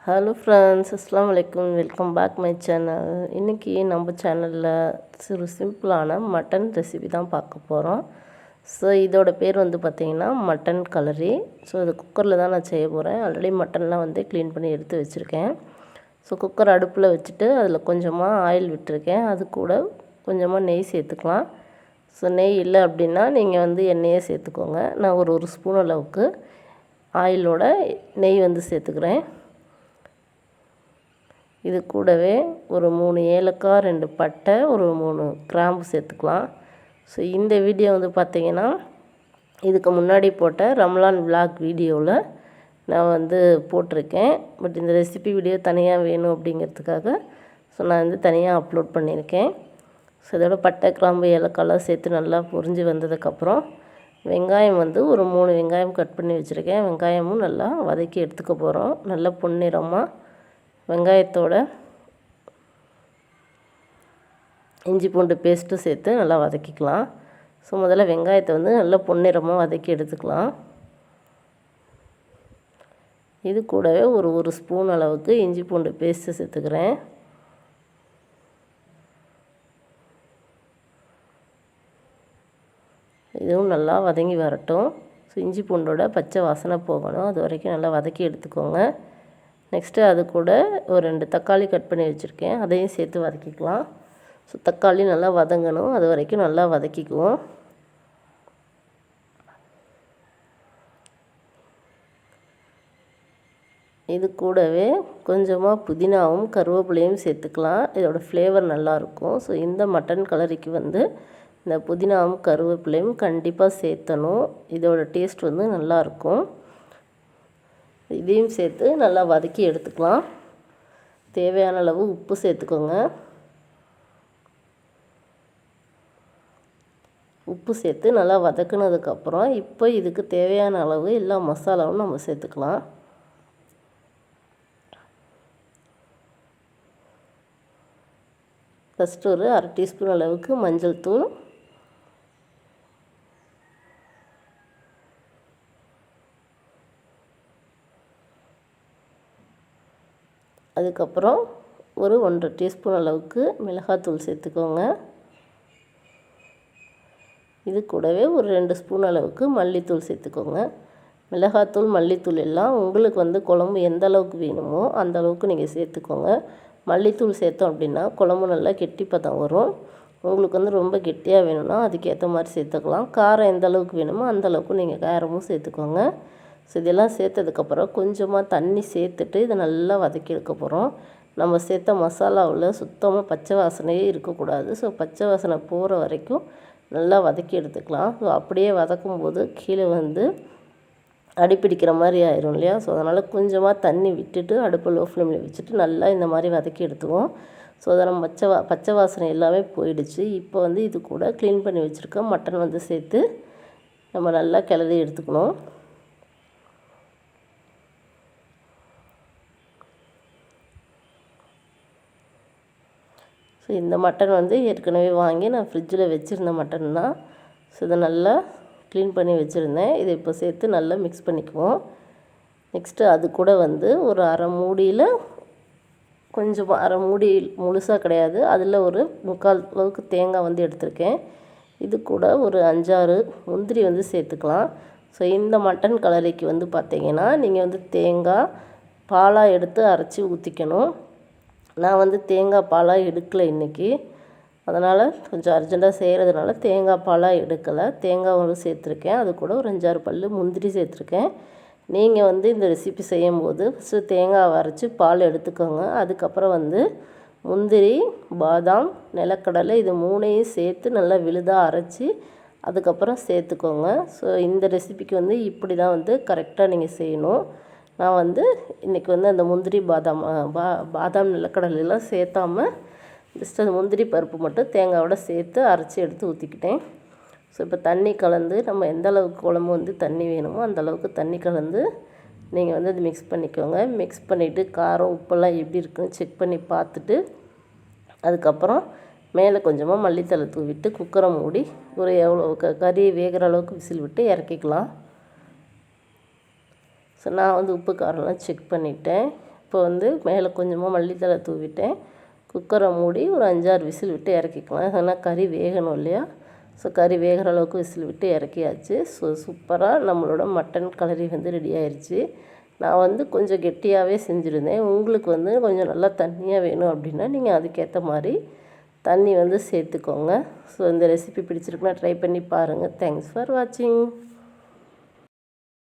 Hello friends, அஸ்ஸலாமு அலைக்கும். Welcome back my channel. இன்றைக்கி நம்ம சேனலில் சிம்பிளான மட்டன் ரெசிபி தான் பார்க்க போகிறோம். ஸோ இதோட பேர் பார்த்திங்கன்னா மட்டன் கலரி. ஸோ இது குக்கரில் தான் நான் செய்ய போகிறேன். ஆல்ரெடி மட்டன்லாம் க்ளீன் பண்ணி எடுத்து வச்சுருக்கேன். ஸோ குக்கர் அடுப்பில் வச்சுட்டு அதில் கொஞ்சமாக ஆயில் விட்டுருக்கேன். அது கூட கொஞ்சமாக நெய் சேர்த்துக்கலாம். ஸோ நெய் இல்லை அப்படின்னா நீங்கள் எண்ணெயே சேர்த்துக்கோங்க. நான் ஒரு ஸ்பூன் அளவுக்கு ஆயிலோட நெய் சேர்த்துக்கிறேன். இது கூடவே ஒரு 3 ஏலக்காய், 2 பட்டை, ஒரு 3 கிராம்பு சேர்த்துக்கலாம். ஸோ இந்த வீடியோ பார்த்திங்கன்னா இதுக்கு முன்னாடி போட்ட ரம்லான் விலாக் வீடியோவில் நான் போட்டிருக்கேன். பட் இந்த ரெசிபி வீடியோ தனியாக வேணும் அப்படிங்கிறதுக்காக ஸோ நான் தனியாக அப்லோட் பண்ணியிருக்கேன். ஸோ இதோட பட்டை, கிராம்பு, ஏலக்காயெலாம் சேர்த்து நல்லா பொரிஞ்சு வந்ததுக்கப்புறம் வெங்காயம் ஒரு 3 வெங்காயம் கட் பண்ணி வச்சுருக்கேன். வெங்காயமும் நல்லா வதக்கி எடுத்துக்க போகிறோம். நல்லா பொன்னிறமாக வெங்காயத்தோட இஞ்சி பூண்டு பேஸ்ட்டும் சேர்த்து நல்லா வதக்கிக்கலாம். ஸோ முதல்ல வெங்காயத்தை நல்லா பொன்னிறமாக வதக்கி எடுத்துக்கலாம். இது கூடவே ஒரு ஸ்பூன் அளவுக்கு இஞ்சி பூண்டு பேஸ்ட்டு சேர்த்துக்கிறேன். இதுவும் நல்லா வதங்கி வரட்டும். ஸோ இஞ்சி பூண்டோட பச்சை வாசனை போகணும். அது வரைக்கும் நல்லா வதக்கி எடுத்துக்கோங்க. நெக்ஸ்ட்டு அது கூட ஒரு 2 தக்காளி கட் பண்ணி வச்சுருக்கேன். அதையும் சேர்த்து வதக்கிக்கலாம். ஸோ தக்காளி நல்லா வதங்கணும். அது வரைக்கும் நல்லா வதக்கிக்குவோம். இது கூடவே கொஞ்சமாக புதினாவும் கருவேப்பிலையும் சேர்த்துக்கலாம். இதோட ஃப்ளேவர் நல்லாயிருக்கும். ஸோ இந்த மட்டன் கலரிக்கு இந்த புதினாவும் கருவேப்பிலையும் கண்டிப்பாக சேர்த்தணும். இதோட டேஸ்ட் நல்லாயிருக்கும். இதையும் சேர்த்து நல்லா வதக்கி எடுத்துக்கலாம். தேவையான அளவு உப்பு சேர்த்துக்கோங்க. உப்பு சேர்த்து நல்லா வதக்குனதுக்கப்புறம் இப்போ இதுக்கு தேவையான அளவு எல்லா மசாலாவும் நம்ம சேர்த்துக்கலாம். ஃபஸ்ட்டு ஒரு 1/2 டீஸ்பூன் அளவுக்கு மஞ்சள் தூள், அதுக்கப்புறம் ஒரு 1/2 டீஸ்பூன் அளவுக்கு மிளகாத்தூள் சேர்த்துக்கோங்க. இது கூடவே ஒரு 2 ஸ்பூன் அளவுக்கு மல்லித்தூள் சேர்த்துக்கோங்க. மிளகாத்தூள், மல்லித்தூள் எல்லாம் உங்களுக்கு குழம்பு எந்த அளவுக்கு வேணுமோ அந்த அளவுக்கு நீங்கள் சேர்த்துக்கோங்க. மல்லித்தூள் சேர்த்தோம் அப்படின்னா குழம்பு நல்லா கெட்டிப்பதம் வரும். உங்களுக்கு ரொம்ப கெட்டியாக வேணும்னா அதுக்கேற்ற மாதிரி சேர்த்துக்கலாம். காரம் எந்த அளவுக்கு வேணுமோ அந்த அளவுக்கு நீங்கள் காரமும் சேர்த்துக்கோங்க. ஸோ இதெல்லாம் சேர்த்ததுக்கப்புறம் கொஞ்சமாக தண்ணி சேர்த்துட்டு இதை நல்லா வதக்கி எடுக்க போகிறோம். நம்ம சேர்த்த மசாலாவில் சுத்தமாக பச்சை வாசனையே இருக்கக்கூடாது. ஸோ பச்சை வாசனை போகிற வரைக்கும் நல்லா வதக்கி எடுத்துக்கலாம். ஸோ அப்படியே வதக்கும்போது கீழே அடிப்பிடிக்கிற மாதிரி ஆயிரும் இல்லையா? ஸோ அதனால் கொஞ்சமாக தண்ணி விட்டுட்டு அடுப்பு லோ ஃப்ளேமில் வச்சுட்டு நல்லா இந்த மாதிரி வதக்கி எடுத்துக்குவோம். ஸோ அதை நம்ம பச்சை வாசனை எல்லாமே போயிடுச்சு. இப்போ இது கூட க்ளீன் பண்ணி வச்சுருக்க மட்டன் சேர்த்து நம்ம நல்லா கிளறி எடுத்துக்கணும். ஸோ இந்த மட்டன் ஏற்கனவே வாங்கி நான் ஃப்ரிட்ஜில் வச்சுருந்த மட்டன் தான். ஸோ இதை நல்லா க்ளீன் பண்ணி வச்சுருந்தேன். இதை இப்போ சேர்த்து நல்லா மிக்ஸ் பண்ணிக்குவோம். நெக்ஸ்ட்டு அது கூட ஒரு அரை மூடியில் கொஞ்சமாக அரை மூடி முழுசாக கிடையாது, அதில் ஒரு 3/4 அளவுக்கு தேங்காய் எடுத்திருக்கேன். இது கூட ஒரு 5-6 முந்திரி சேர்த்துக்கலாம். ஸோ இந்த மட்டன் கலரிக்கு பார்த்திங்கன்னா நீங்கள் தேங்காய் பாலாக எடுத்து அரைச்சி ஊற்றிக்கணும். நான் தேங்காய் பாலாக எடுக்கலை இன்றைக்கி. அதனால் கொஞ்சம் அர்ஜெண்ட்டாக செய்கிறதுனால தேங்காய் பாலாக எடுக்கலை. தேங்காய் சேர்த்துருக்கேன். அது கூட ஒரு 5-6 பல் முந்திரி சேர்த்துருக்கேன். நீங்கள் இந்த ரெசிபி செய்யும்போது ஃபஸ்ட்டு தேங்காய் அரைச்சி பால் எடுத்துக்கோங்க. அதுக்கப்புறம் முந்திரி, பாதாம், நிலக்கடலை இது 3ஐயும் சேர்த்து நல்லா விழுதாக அரைச்சி அதுக்கப்புறம் சேர்த்துக்கோங்க. ஸோ இந்த ரெசிபிக்கு இப்படி தான் கரெக்டாக நீங்கள் செய்யணும். நான் இன்றைக்கி அந்த முந்திரி, பாதாம், நிலக்கடலையெல்லாம் சேர்த்தாமல் ஜஸ்ட் அந்த முந்திரி பருப்பு மட்டும் தேங்காயோட சேர்த்து அரைச்சி எடுத்து ஊற்றிக்கிட்டேன். ஸோ இப்போ தண்ணி கலந்து நம்ம எந்த அளவுக்கு குழம்பு தண்ணி வேணுமோ அந்த அளவுக்கு தண்ணி கலந்து நீங்கள் அது மிக்ஸ் பண்ணிக்கோங்க. மிக்ஸ் பண்ணிவிட்டு காரம், உப்பெல்லாம் எப்படி இருக்குன்னு செக் பண்ணி பார்த்துட்டு அதுக்கப்புறம் மேலே கொஞ்சமாக மல்லித்தழை தூவிட்டு குக்கரை மூடி ஒரு எவ்வளோ கறி வேகிற அளவுக்கு விசில் விட்டு இறக்கிக்கலாம். ஸோ நான் உப்பு காரம்லாம் செக் பண்ணிவிட்டேன். இப்போ வந்து மேலே கொஞ்சமாக மல்லித்தழை தூவிட்டேன். குக்கரை மூடி ஒரு 5-6 விசில் விட்டு இறக்கிக்கலாம். ஏன்னா கறி வேகணும் இல்லையா? ஸோ கறி வேகிற அளவுக்கு விசில் விட்டு இறக்கியாச்சு. ஸோ சூப்பராக நம்மளோட மட்டன் கலரி வந்து ரெடி ஆயிடுச்சு. நான் வந்து கொஞ்சம் கெட்டியாகவே செஞ்சுருந்தேன். உங்களுக்கு வந்து கொஞ்சம் நல்லா தண்ணியாக வேணும் அப்படின்னா நீங்கள் அதுக்கேற்ற மாதிரி தண்ணி வந்து சேர்த்துக்கோங்க. ஸோ இந்த ரெசிபி பிடிச்சிருக்குன்னா ட்ரை பண்ணி பாருங்கள். தேங்க்ஸ் ஃபார் வாட்சிங்.